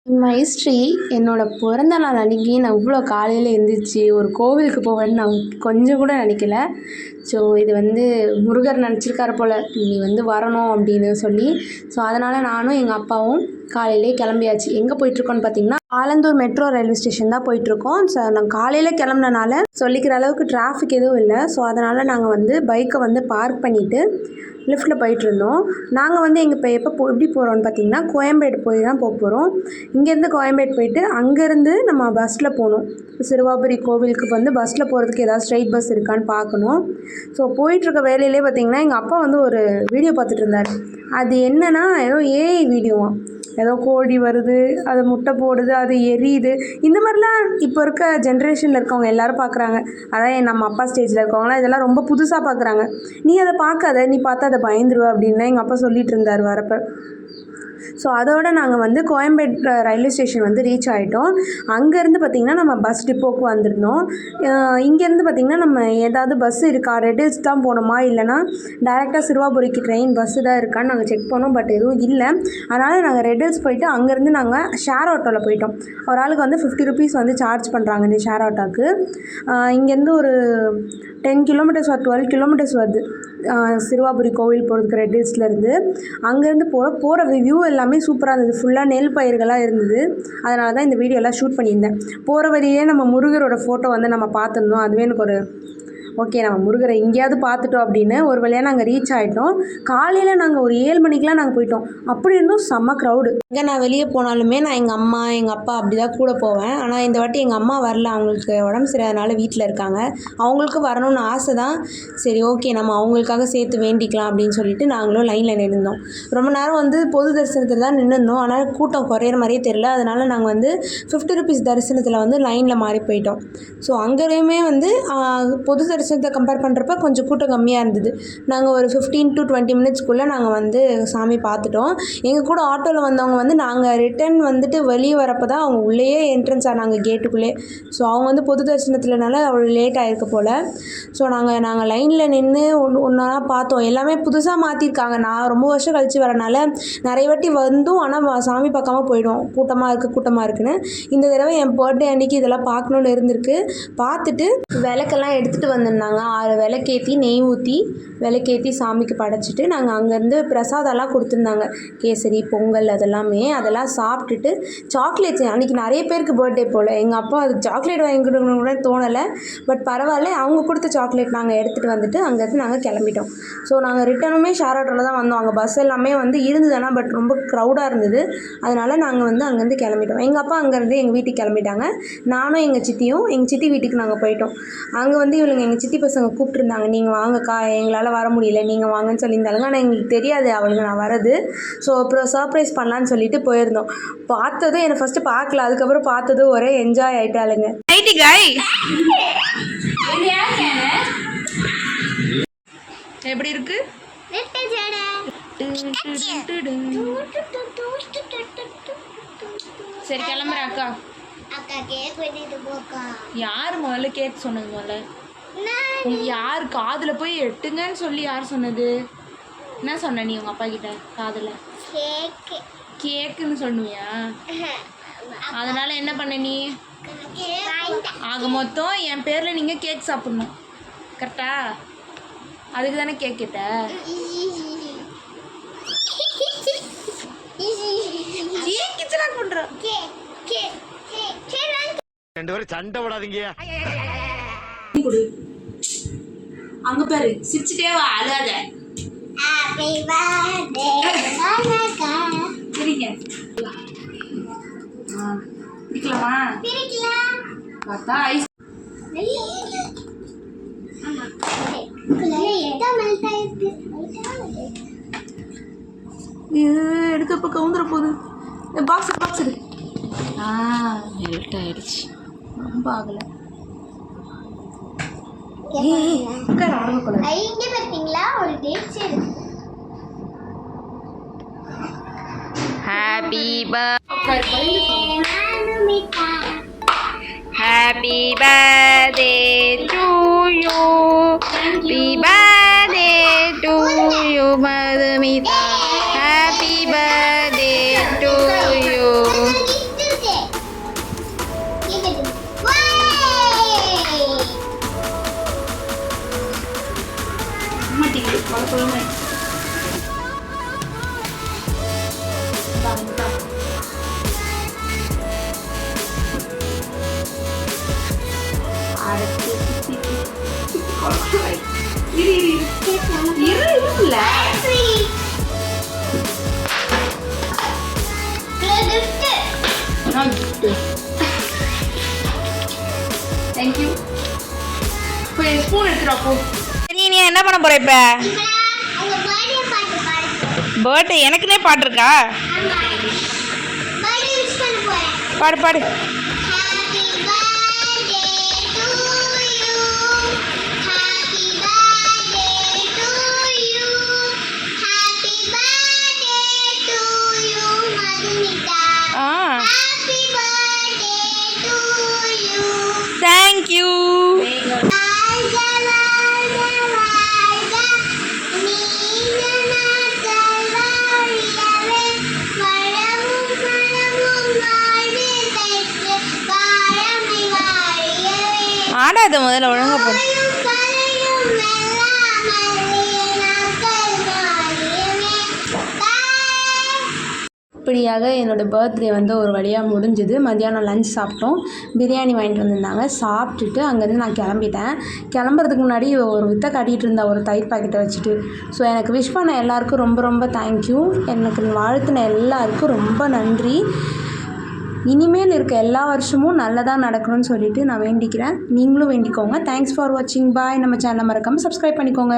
History என்னோடய பிறந்த நாள் அன்றைக்கி நான் இவ்வளோ காலையில் எழுந்திரிச்சி ஒரு கோவிலுக்கு போவேன்னு நான் கொஞ்சம் கூட நினைக்கல. ஸோ இது முருகர் நினச்சிருக்காரு போல், நீ வரணும் அப்படின்னு சொல்லி. ஸோ அதனால் நானும் எங்கள் அப்பாவும் காலையிலே கிளம்பியாச்சு. எங்கே போயிட்டுருக்கோன்னு பார்த்தீங்கன்னா, ஆலந்தூர் மெட்ரோ ரயில்வே ஸ்டேஷன் தான் போயிட்டுருக்கோம். ஸோ நாங்கள் காலையில் கிளம்புனனால சொல்லிக்கிற அளவுக்கு டிராஃபிக் எதுவும் இல்லை. ஸோ அதனால் நாங்கள் பைக்கை பார்க் பண்ணிவிட்டு லிஃப்ட்டில் போயிட்டுருந்தோம். நாங்கள் எங்கள் இப்போ எப்படி போகிறோன்னு பார்த்தீங்கன்னா, கோயம்பேடு போய் தான் போகிறோம். இங்கேருந்து கோயம்பேடு போயிட்டு அங்கேருந்து நம்ம பஸ்ஸில் போகணும். சிறுவாபுரி கோவிலுக்கு பஸ்ஸில் போகிறதுக்கு ஏதாவது ஸ்ட்ரைட் பஸ் இருக்கான்னு பார்க்கணும். ஸோ போயிட்டுருக்க வேலையிலே பார்த்திங்கன்னா, எங்கள் அப்பா ஒரு வீடியோ பார்த்துட்டு இருந்தார். அது என்னென்னா ஏதோ ஏஐ வீடியோவாம். ஏதோ கோழி வருது, அது முட்டை போடுது, அது எரியுது. இந்த மாதிரிலாம் இப்போ இருக்க ஜென்ரேஷனில் இருக்கவங்க எல்லோரும் பார்க்குறாங்க. அதான் நம்ம அப்பா ஸ்டேஜில் இருக்கவங்களாம் இதெல்லாம் ரொம்ப புதுசாக பார்க்குறாங்க. நீ அதை பார்க்காத, நீ பார்த்தா அதை பயந்துருவ அப்படின்னு எங்கள் அப்பா சொல்லிகிட்டு இருந்தார் வரப்போ. ஸோ அதோடு நாங்கள் கோயம்பேடு ரயில்வே ஸ்டேஷன் ரீச் ஆகிட்டோம். அங்கேருந்து பார்த்திங்கன்னா நம்ம பஸ் டிப்போக்கு வந்திருந்தோம். இங்கேருந்து பார்த்திங்கன்னா நம்ம ஏதாவது பஸ் இருக்கா, ரெட் ஹில்ஸ் தான் போகணுமா இல்லைனா டேரெக்டாக சிறுவாபுரிக்கு ட்ரெயின் பஸ்ஸு தான் இருக்கான்னு நாங்கள் செக் பண்ணோம். பட் எதுவும் இல்லை. அதனால் நாங்கள் ரெட் ஹில்ஸ் போயிட்டு அங்கேருந்து நாங்கள் ஷேர் ஆட்டோவில் போயிட்டோம். ஒரு ஆளுக்கு 50 ருபீஸ் சார்ஜ் பண்ணுறாங்க இந்த ஷேர் ஆட்டோவுக்கு. இங்கேருந்து ஒரு 10 கிலோமீட்டர்ஸ் 12 கிலோமீட்டர்ஸ் வருது சிறுவாபுரி கோவில் போகிறதுக்கு ரெட் ஹில்ஸ்லேருந்து. அங்கேருந்து போகிற வியூ எல்லாமே சூப்பராக இருந்தது. ஃபுல்லாக நெல் பயிர்களாக இருந்தது. அதனால தான் இந்த வீடியோலாம் ஷூட் பண்ணியிருந்தேன். போகிற வழியே நம்ம முருகரோட ஃபோட்டோ நம்ம பார்த்துருந்தோம். அதுவே எனக்கு ஒரு ஓகே, நம்ம முருகரை எங்கேயாவது பார்த்துட்டோம் அப்படின்னு ஒரு வழியாக நாங்கள் ரீச் ஆகிட்டோம். காலையில் நாங்கள் ஒரு 7 மணிக்கெலாம் நாங்கள் போயிட்டோம். அப்படி இருந்தும் செம்ம க்ரௌடு. இங்கே நான் வெளியே போனாலுமே நான் எங்கள் அம்மா எங்கள் அப்பா அப்படி தான் கூட போவேன். ஆனால் இந்த வாட்டி எங்கள் அம்மா வரல, அவங்களுக்கு உடம்பு சரியாதனால வீட்டில் இருக்காங்க. அவங்களுக்கு வரணும்னு ஆசை தான். சரி ஓகே, நம்ம அவங்களுக்காக சேர்த்து வேண்டிக்கலாம் அப்படின்னு சொல்லிட்டு நாங்களும் லைனில் நின்றுந்தோம். ரொம்ப நேரம் பொது தரிசனத்தில் தான் நின்றுருந்தோம். ஆனால் கூட்டம் குறையிற மாதிரியே தெரியல. அதனால் நாங்கள் 50 ருபீஸ் தரிசனத்தில் லைனில் மாறி போயிட்டோம். ஸோ அங்கேயுமே பொது தரிசனத்தை கம்பேர் பண்ணுறப்ப கொஞ்சம் கூட்டம் கம்மியாக இருந்தது. நாங்கள் ஒரு 15 to 20 மினிட்ஸ்க்குள்ளே நாங்கள் சாமி பார்த்துட்டோம். எங்கள் கூட ஆட்டோவில் வந்தவங்க நாங்கள் ரிட்டன் வெளியே வரப்போ தான் அவங்க உள்ளேயே என்ட்ரன்ஸ் ஆனாங்க கேட்டுக்குள்ளே. ஸோ அவங்க பொது தரிசனத்துலனால அவ்வளோ லேட் ஆகிருக்கு போல். ஸோ நாங்கள் லைனில் நின்று ஒன்றா பார்த்தோம். எல்லாமே புதுசாக மாற்றிருக்காங்க. நான் ரொம்ப வருஷம் கழித்து வரனால நிறைய வாட்டி ஆனால் சாமி பார்க்காம போயிடும், கூட்டமாக இருக்குன்னு. இந்த தடவை என் பர்த்டே அன்றைக்கி இதெல்லாம் பார்க்கணுன்னு இருந்திருக்கு. பார்த்துட்டு விளக்கெல்லாம் எடுத்துகிட்டு வந்திருந்தாங்க. 6 விளக்கேற்றி நெய் ஊற்றி விளக்கேற்றி சாமிக்கு படைச்சிட்டு நாங்கள் அங்கேருந்து பிரசாதம்லாம் கொடுத்துருந்தாங்க. கேசரி பொங்கல் அதெல்லாம் சாப்பிட்டுட்டு சாக்லேட்ஸ் அன்றைக்கி நிறைய பேருக்கு பர்த்டே போல். எங்கள் அப்பா அதுக்கு சாக்லேட் வாங்கி கொடுக்கணும்னு கூட தோணலை. பட் பரவாயில்ல, அவங்க கொடுத்த சாக்லேட் நாங்கள் எடுத்துகிட்டு அங்கேருந்து நாங்கள் கிளம்பிட்டோம். ஸோ நாங்கள் ரிட்டனுமே ஷேர் ஆட்டோவில் தான் வந்தோம். அங்கே பஸ் எல்லாமே இருந்ததுன்னா பட் ரொம்ப க்ரௌடாக இருந்தது. அதனால் நாங்கள் அங்கேருந்து கிளம்பிட்டோம். எங்கள் அப்பா அங்கேருந்து எங்கள் வீட்டுக்கு கிளம்பிட்டாங்க. நானும் எங்கள் சித்தி வீட்டுக்கு நாங்கள் போயிட்டோம். அங்கே இவளுங்க எங்கள் சித்தி பசங்க கூப்பிட்டுருந்தாங்க, நீங்கள் வாங்கக்கா, எங்களால் வர முடியல, நீங்கள் வாங்கன்னு சொல்லியிருந்தாங்க. ஆனால் எங்களுக்கு தெரியாது அவளுங்க நான் வரது. ஸோ அப்புறம் சர்ப்ரைஸ் பண்ணலான்னு சொல்லிட்டு போயிருந்தோம். பார்த்ததும் என்னை ஃபஸ்ட்டு பார்க்கல, அதுக்கப்புறம் பார்த்ததும் ஒரே என்ஜாய் ஆகிட்டாளுங்க. எப்படி இருக்கு? சரி கிளம்புறேன் அக்கா. யார் முதல்ல கேக் சொன்னது? முதல்ல யார் காதில் போய் எட்டுங்கன்னு சொல்லி யார் சொன்னது? என்ன சொன்ன நீ உங்கள் அப்பா கிட்ட? காதில் கேக்குன்னு சொன்னுவியா? அதனால என்ன பண்ண நீ? ஆக மொத்தம் என் பேரில் நீங்கள் கேக் சாப்பிட்ணும், கரெக்டா? அதுக்கு தானே கேக் கேட்ட? சண்டை போடாதீங்க. அங்க பாரு, சிரிச்சிட்டே வா, அழாத. பிரிக்கலாமா? பார்த்தா ஐஸ் எடுக்கப்ப கவுந்துற போகுது. பாக்ஸ் இருக்கு. மெல்ட் ஆயிடுச்சு, ரொம்ப ஆகலை. Happy birthday to you. Happy birthday to you, Madhumita. Happy birthday to you. இல்ல தேங்க்யூ போய் ஸ்பூன் எடுத்துட்டு போ. நீ என்ன பண்ண போற இப்ப? பர்த்டே எனக்குனே பாட்டு இருக்கா? பாடு பாடு. தேங்க்யூ. ஆடாத முதல்ல ஒழுங்கா போடு. இப்படியாக என்னோடய பர்த்டே வந்து ஒரு வழியாக முடிஞ்சுது. மதியானம் லஞ்ச் சாப்பிட்டோம். பிரியாணி வாங்கிட்டு வந்திருந்தாங்க. சாப்பிட்டுட்டு அங்கேருந்து நான் கிளம்பிட்டேன். கிளம்புறதுக்கு முன்னாடி ஒரு வித்தை காட்டிகிட்டு இருந்தா ஒரு தயிர் பாக்கெட்டை வச்சுட்டு. ஸோ எனக்கு விஷ் பண்ண எல்லாருக்கும் ரொம்ப ரொம்ப தேங்க்யூ. எனக்கு வாழ்த்தின எல்லாருக்கும் ரொம்ப நன்றி. இனிமேல் இருக்க எல்லா வருஷமும் நல்லதாக நடக்கணும்னு சொல்லிட்டு நான் வேண்டிக்கிறேன். நீங்களும் வேண்டிக்கோங்க. தேங்க்ஸ் ஃபார் வாட்சிங். பாய். நம்ம சேனலை மறக்காமல் சப்ஸ்கிரைப் பண்ணிக்கோங்க.